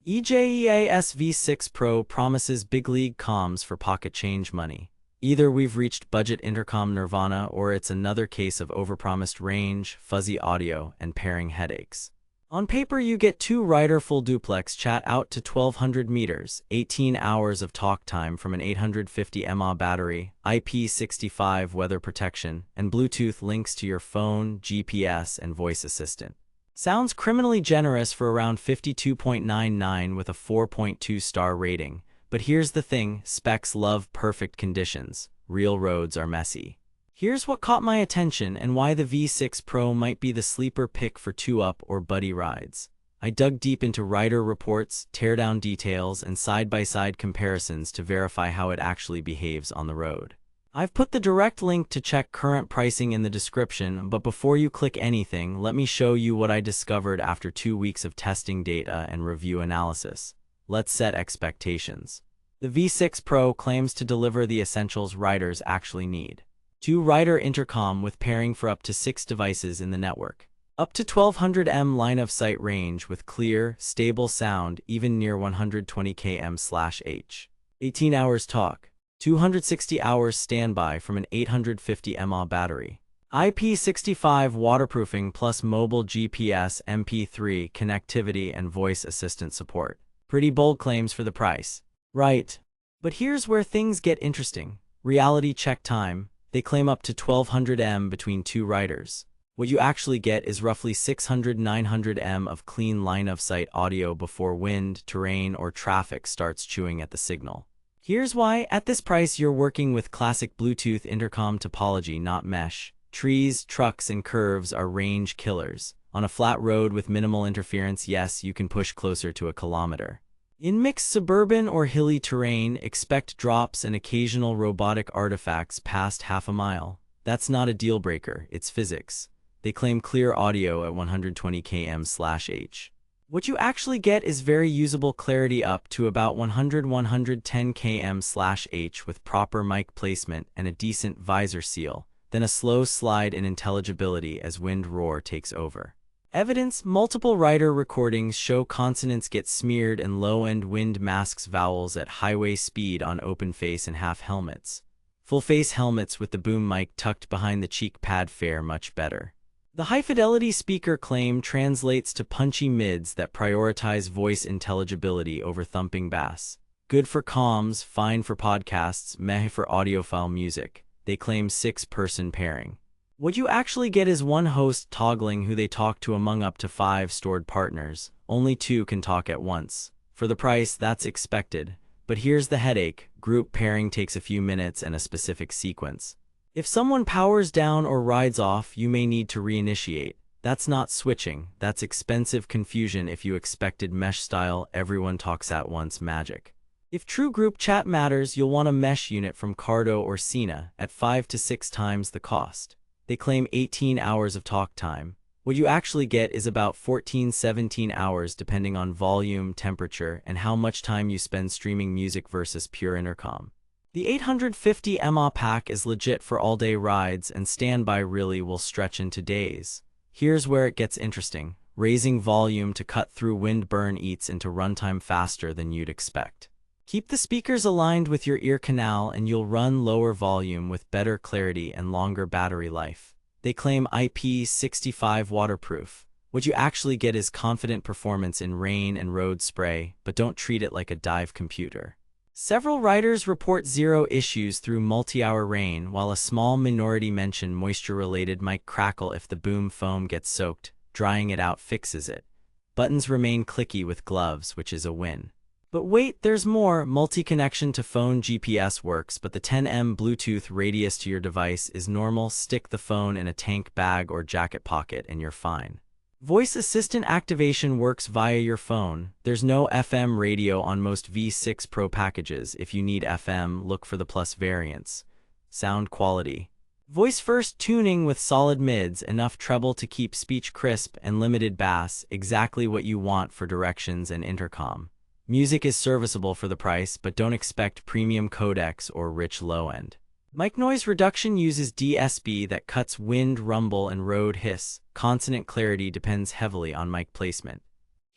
EJEAS V6 Pro promises big league comms for pocket change money. Either we've reached budget intercom nirvana or it's another case of overpromised range, fuzzy audio, and pairing headaches. On paper, you get two rider full duplex chat out to 1200 meters, 18 hours of talk time from an 850 mAh battery, IP65 weather protection, and Bluetooth links to your phone, GPS, and voice assistant. Sounds criminally generous for around $52.99 with a 4.2-star rating. But here's the thing, specs love perfect conditions. Real roads are messy. Here's what caught my attention and why the V6 Pro might be the sleeper pick for two-up or buddy rides. I dug deep into rider reports, teardown details, and side-by-side comparisons to verify how it actually behaves on the road. I've put the direct link to check current pricing in the description, but before you click anything, let me show you what I discovered after 2 weeks of testing data and review analysis. Let's set expectations. The V6 Pro claims to deliver the essentials riders actually need. 2-rider intercom with pairing for up to 6 devices in the network. Up to 1200 m line-of-sight range with clear, stable sound even near 120 km/h. 18 hours talk. 260 hours standby from an 850 mAh battery. IP65 waterproofing plus mobile GPS MP3 connectivity and voice assistant support. Pretty bold claims for the price. Right. But here's where things get interesting. Reality check time. They claim up to 1200 m between 2 riders. What you actually get is roughly 600-900 m of clean line-of-sight audio before wind, terrain, or traffic starts chewing at the signal. Here's why. At this price, you're working with classic Bluetooth intercom topology, not mesh. Trees, trucks, and curves are range killers. On a flat road with minimal interference, yes, you can push closer to a kilometer. In mixed suburban or hilly terrain, expect drops and occasional robotic artifacts past half a mile. That's not a deal breaker, it's physics. They claim clear audio at 120 km/h. What you actually get is very usable clarity up to about 100-110 km/h with proper mic placement and a decent visor seal, then a slow slide in intelligibility as wind roar takes over. Evidence: multiple rider recordings show consonants get smeared and low-end wind masks vowels at highway speed on open face and half helmets. Full face helmets with the boom mic tucked behind the cheek pad fare much better. The high-fidelity speaker claim translates to punchy mids that prioritize voice intelligibility over thumping bass. Good for comms, fine for podcasts, meh for audiophile music. They claim 6-person pairing. What you actually get is one host toggling who they talk to among up to 5 stored partners. Only 2 can talk at once. For the price, that's expected. But here's the headache. Group pairing takes a few minutes and a specific sequence. If someone powers down or rides off, you may need to reinitiate. That's not switching, that's expensive confusion if you expected mesh-style everyone talks at once magic. If true group chat matters, you'll want a mesh unit from Cardo or Sina at 5 to 6 times the cost. They claim 18 hours of talk time. What you actually get is about 14-17 hours depending on volume, temperature, and how much time you spend streaming music versus pure intercom. The 850 mAh pack is legit for all-day rides, and standby really will stretch into days. Here's where it gets interesting. Raising volume to cut through wind burn eats into runtime faster than you'd expect. Keep the speakers aligned with your ear canal and you'll run lower volume with better clarity and longer battery life. They claim IP65 waterproof. What you actually get is confident performance in rain and road spray, but don't treat it like a dive computer. Several riders report 0 issues through multi-hour rain, while a small minority mention moisture-related might crackle if the boom foam gets soaked. Drying it out fixes it. Buttons remain clicky with gloves, which is a win. But wait, there's more. Multi-connection to phone GPS works, but the 10 m Bluetooth radius to your device is normal. Stick the phone in a tank bag or jacket pocket and you're fine. Voice assistant activation works via your phone. There's no FM radio on most V6 Pro packages. If you need FM, look for the Plus variants. Sound quality. Voice-first tuning with solid mids, enough treble to keep speech crisp, and limited bass, exactly what you want for directions and intercom. Music is serviceable for the price, but don't expect premium codecs or rich low-end. Mic noise reduction uses DSP that cuts wind, rumble, and road hiss. Consonant clarity depends heavily on mic placement.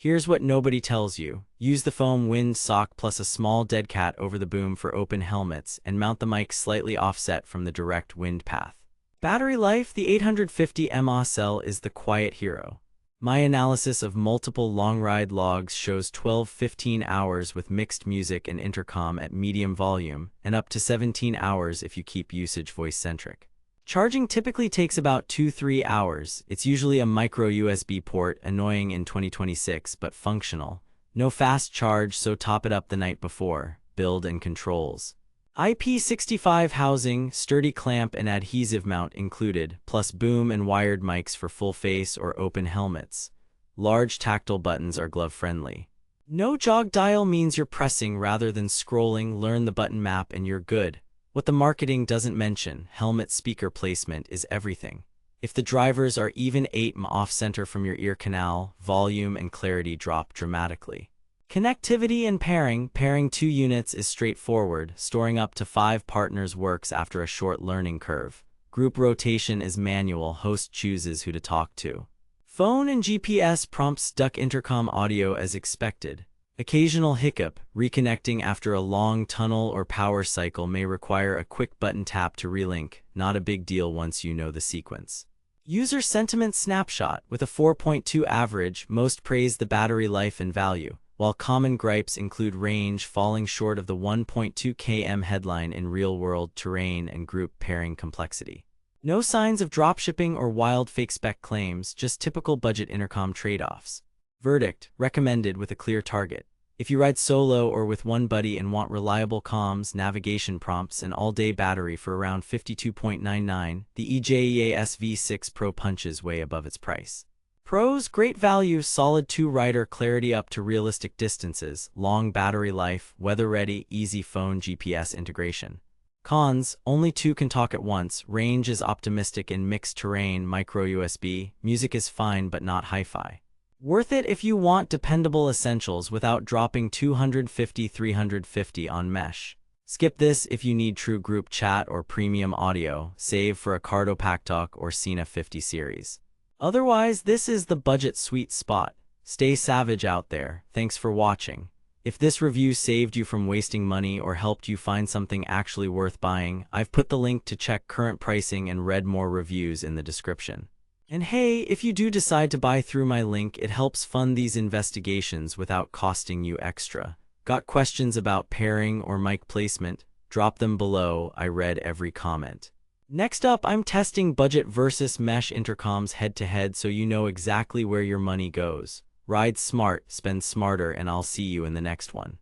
Here's what nobody tells you. Use the foam wind sock plus a small dead cat over the boom for open helmets and mount the mic slightly offset from the direct wind path. Battery life: the 850 mAh cell is the quiet hero. My analysis of multiple long ride logs shows 12-15 hours with mixed music and intercom at medium volume, and up to 17 hours if you keep usage voice-centric. Charging typically takes about 2-3 hours. It's usually a micro USB port, annoying in 2026 but functional. No fast charge, so top it up the night before. Build and controls. IP65 housing, sturdy clamp and adhesive mount included, plus boom and wired mics for full face or open helmets. Large tactile buttons are glove-friendly. No jog dial means you're pressing rather than scrolling. Learn the button map and you're good. What the marketing doesn't mention: helmet speaker placement is everything. If the drivers are even 8 mm off-center from your ear canal, volume and clarity drop dramatically. Connectivity and pairing. Pairing 2 units is straightforward. Storing up to 5 partners works after a short learning curve. Group rotation is manual. Host chooses who to talk to. Phone and GPS prompts. Duck intercom audio as expected. Occasional hiccup. Reconnecting after a long tunnel or power cycle may require a quick button tap to relink. Not a big deal once you know the sequence. User sentiment snapshot. With a 4.2 average, most praise the battery life and value, while common gripes include range falling short of the 1.2 km headline in real-world terrain and group pairing complexity. No signs of dropshipping or wild fake spec claims, just typical budget intercom trade-offs. Verdict: recommended with a clear target. If you ride solo or with one buddy and want reliable comms, navigation prompts, and all-day battery for around $52.99, the EJEAS V6 Pro punches way above its price. Pros: great value, solid 2-rider clarity up to realistic distances, long battery life, weather-ready, easy phone GPS integration. Cons: only 2 can talk at once, range is optimistic in mixed terrain, micro USB, music is fine but not hi-fi. Worth it if you want dependable essentials without dropping $250-350 on mesh. Skip this if you need true group chat or premium audio, save for a Cardo Packtalk or Cena 50 series. Otherwise, this is the budget sweet spot. Stay savage out there. Thanks for watching. If this review saved you from wasting money or helped you find something actually worth buying, I've put the link to check current pricing and read more reviews in the description. And hey, if you do decide to buy through my link, it helps fund these investigations without costing you extra. Got questions about pairing or mic placement? Drop them below. I read every comment. Next up, I'm testing budget versus mesh intercoms head-to-head so you know exactly where your money goes. Ride smart, spend smarter, and I'll see you in the next one.